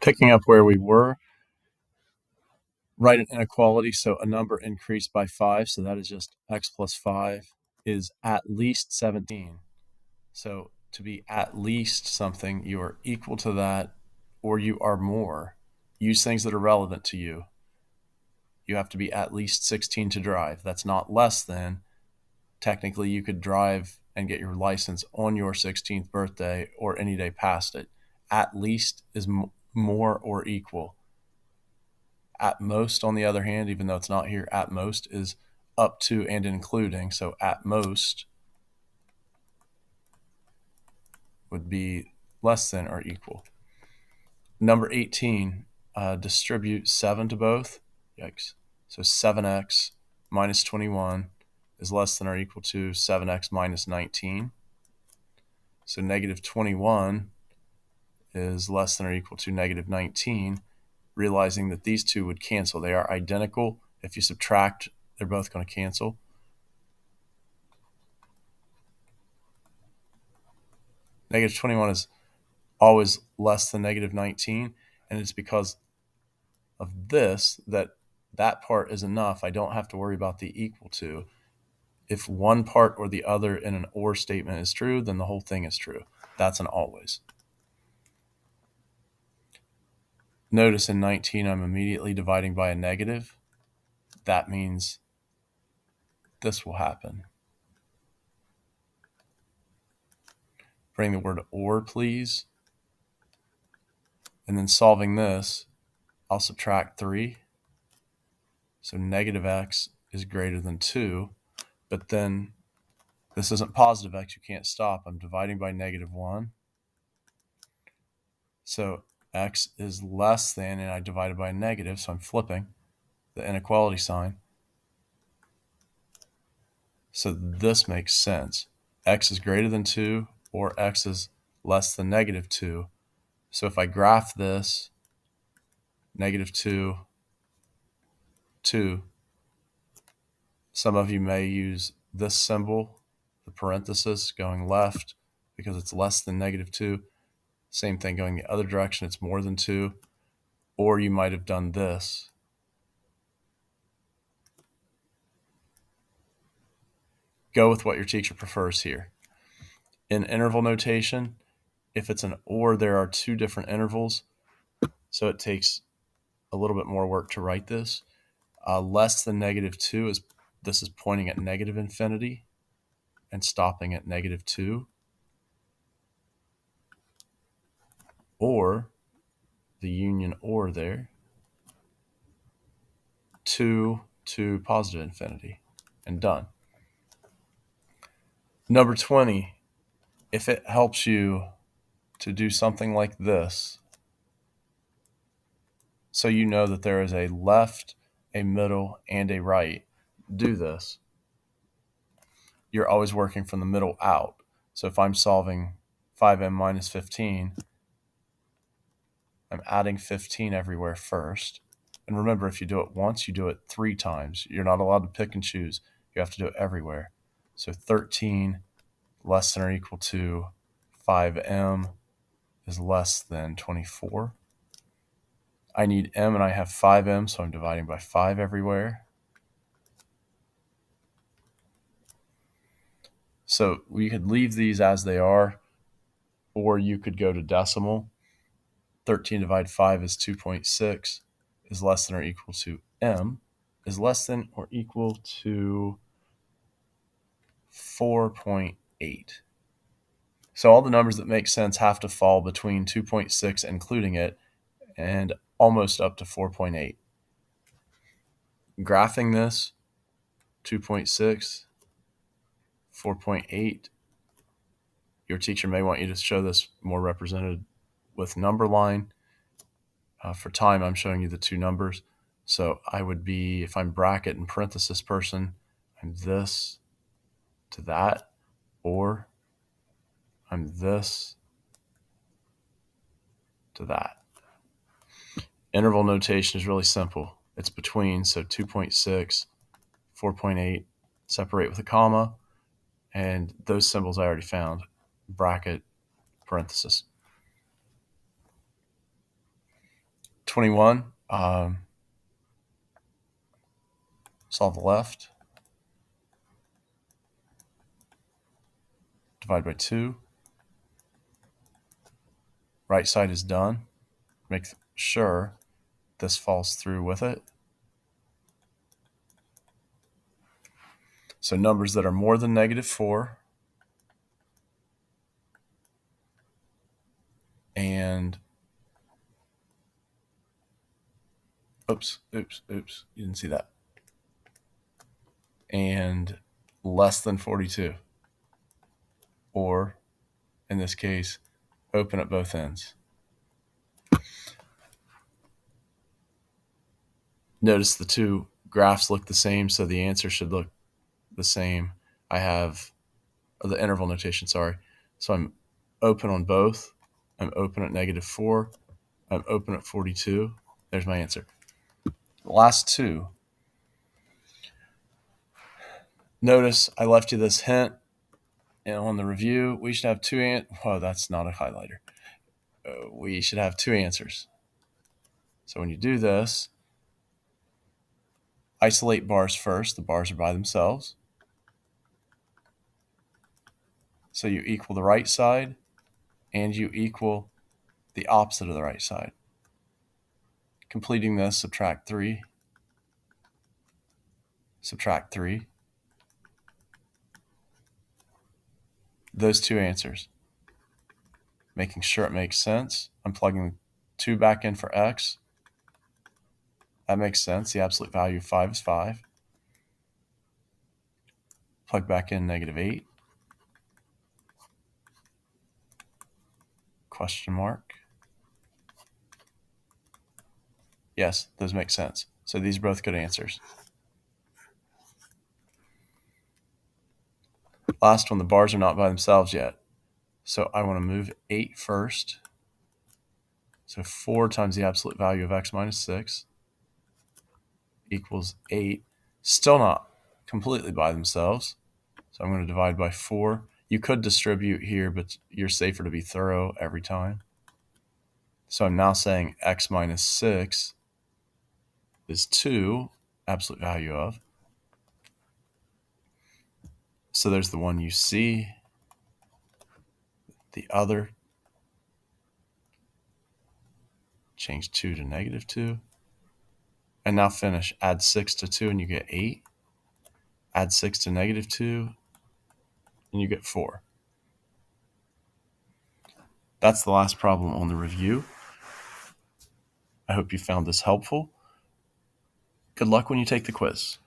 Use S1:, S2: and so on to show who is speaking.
S1: Picking up where we were, write an inequality, so a number increased by 5, so that is just x plus 5 is at least 17. So to be at least something, you are equal to that or you are more. Use things that are relevant to you. You have to be at least 16 to drive. That's not less than. Technically, you could drive and get your license on your 16th birthday or any day past it. At least is more or equal. At most, on the other hand, even though it's not here, at most is up to and including. So at most would be less than or equal. Number 18, distribute 7 to both. Yikes. So 7x minus 21 is less than or equal to 7x minus 19. So negative 21 is less than or equal to negative 19, realizing that these two would cancel. They are identical. If you subtract, they're both going to cancel. Negative 21 is always less than negative 19, and it's because of this that part is enough. I don't have to worry about the equal to. If one part or the other in an or statement is true, then the whole thing is true. That's an always. Notice in 19, I'm immediately dividing by a negative. That means this will happen. Bring the word or, please. And then solving this, I'll subtract 3. So negative x is greater than 2. But then this isn't positive x. You can't stop. I'm dividing by negative 1. So x is less than, and I divided by a negative, so I'm flipping the inequality sign. So this makes sense. X is greater than 2, or x is less than negative 2. So if I graph this, negative 2, 2, some of you may use this symbol, the parenthesis going left, because it's less than negative 2. Same thing going the other direction, it's more than 2. Or you might have done this. Go with what your teacher prefers here. In interval notation, if it's an or, there are 2 different intervals, so it takes a little bit more work to write this. Less than negative 2 is this is pointing at negative infinity and stopping at negative 2. Or the union or there, 2 to positive infinity, and done. Number 20, if it helps you to do something like this, so you know that there is a left, a middle, and a right, do this. You're always working from the middle out. So if I'm solving 5m minus 15, I'm adding 15 everywhere first. And remember, if you do it once, you do it 3 times. You're not allowed to pick and choose. You have to do it everywhere. So 13 less than or equal to 5m is less than 24. I need m and I have 5m, so I'm dividing by 5 everywhere. So we could leave these as they are, or you could go to decimal. 13 divided 5 is 2.6, is less than or equal to m, is less than or equal to 4.8. So all the numbers that make sense have to fall between 2.6, including it, and almost up to 4.8. Graphing this, 2.6, 4.8, your teacher may want you to show this more represented with number line. For time, I'm showing you the 2 numbers. So I would be, if I'm bracket and parenthesis person, I'm this to that, or I'm this to that. Interval notation is really simple. It's between, so 2.6, 4.8, separate with a comma, and those symbols I already found, bracket, parenthesis. 21, solve the left. Divide by 2. Right side is done. Make sure this falls through with it. So numbers that are more than -4 and oops, you didn't see that. And less than 42. Or, in this case, open at both ends. Notice the two graphs look the same, so the answer should look the same. I have the interval notation, sorry. So I'm open on both. I'm open at -4. I'm open at 42. There's my answer. The last two. Notice I left you this hint, and on the review, we should have oh, that's not a highlighter. We should have 2 answers. So when you do this, isolate bars first. The bars are by themselves. So you equal the right side, and you equal the opposite of the right side. Completing this, subtract 3. Subtract 3. Those 2 answers. Making sure it makes sense. I'm plugging 2 back in for x. That makes sense. The absolute value of 5 is 5. Plug back in -8. Question mark. Yes, those make sense. So these are both good answers. Last one, the bars are not by themselves yet. So I want to move 8 first. So 4 times the absolute value of x minus 6 equals 8. Still not completely by themselves. So I'm going to divide by 4. You could distribute here, but you're safer to be thorough every time. So I'm now saying x minus 6 is 2, absolute value of. So there's the one you see. The other, change 2 to -2. And now finish. Add 6 to 2 and you get 8. Add 6 to -2 and you get 4. That's the last problem on the review. I hope you found this helpful. Good luck when you take the quiz.